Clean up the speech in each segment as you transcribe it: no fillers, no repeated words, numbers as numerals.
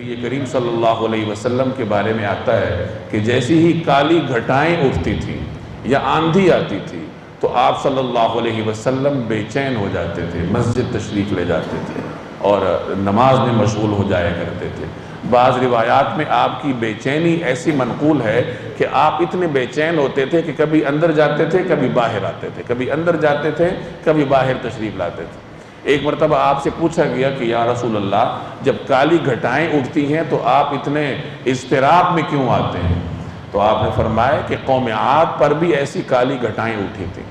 نبی کریم صلی اللہ علیہ وسلم کے بارے میں آتا ہے کہ جیسی ہی کالی گھٹائیں اٹھتی تھیں یا آندھی آتی تھی تو آپ صلی اللہ علیہ وسلم بے چین ہو جاتے تھے، مسجد تشریف لے جاتے تھے اور نماز میں مشغول ہو جایا کرتے تھے۔ بعض روایات میں آپ کی بے چینی ایسی منقول ہے کہ آپ اتنے بے چین ہوتے تھے کہ کبھی اندر جاتے تھے کبھی باہر آتے تھے، کبھی اندر جاتے تھے کبھی باہر تشریف لاتے تھے۔ ایک مرتبہ آپ سے پوچھا گیا کہ یا رسول اللہ، جب کالی گھٹائیں اٹھتی ہیں تو آپ اتنے اضطراب میں کیوں آتے ہیں؟ تو آپ نے فرمایا کہ قوم عاد پر بھی ایسی کالی گھٹائیں اٹھی تھیں۔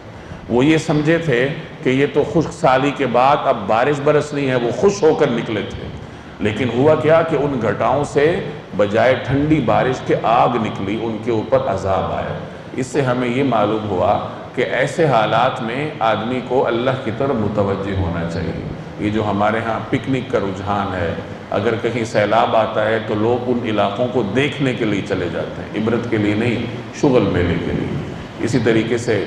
وہ یہ سمجھے تھے کہ یہ تو خشک سالی کے بعد اب بارش برسنی ہے، وہ خوش ہو کر نکلے تھے، لیکن ہوا کیا کہ ان گھٹاؤں سے بجائے ٹھنڈی بارش کے آگ نکلی، ان کے اوپر عذاب آیا۔ اس سے ہمیں یہ معلوم ہوا کہ ایسے حالات میں آدمی کو اللہ کی طرف متوجہ ہونا چاہیے۔ یہ جو ہمارے ہاں پکنک کا رجحان ہے، اگر کہیں سیلاب آتا ہے تو لوگ ان علاقوں کو دیکھنے کے لیے چلے جاتے ہیں، عبرت کے لیے نہیں، شغل میلے کے لیے۔ اسی طریقے سے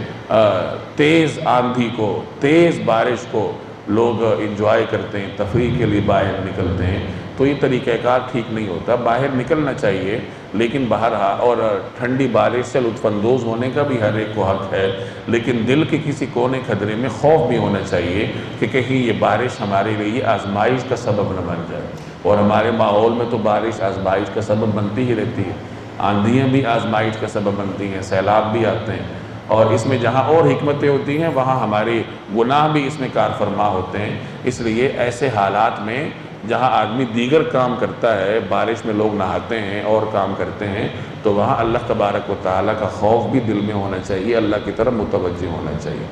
تیز آندھی کو، تیز بارش کو لوگ انجوائے کرتے ہیں، تفریح کے لیے باہر نکلتے ہیں، تو یہ طریقہ کار ٹھیک نہیں ہوتا۔ باہر نکلنا چاہیے، لیکن بہرحال اور ٹھنڈی بارش سے لطف اندوز ہونے کا بھی ہر ایک کو حق ہے، لیکن دل کے کسی کونے خدرے میں خوف بھی ہونا چاہیے کہ کہیں یہ بارش ہمارے لیے آزمائش کا سبب نہ بن جائے۔ اور ہمارے ماحول میں تو بارش آزمائش کا سبب بنتی ہی رہتی ہے، آندھیاں بھی آزمائش کا سبب بنتی ہیں، سیلاب بھی آتے ہیں، اور اس میں جہاں اور حکمتیں ہوتی ہیں وہاں ہمارے گناہ بھی اس میں کار فرما ہوتے ہیں۔ اس لیے ایسے حالات میں جہاں آدمی دیگر کام کرتا ہے، بارش میں لوگ نہاتے ہیں اور کام کرتے ہیں، تو وہاں اللہ تبارک و تعالیٰ کا خوف بھی دل میں ہونا چاہیے، اللہ کی طرف متوجہ ہونا چاہیے۔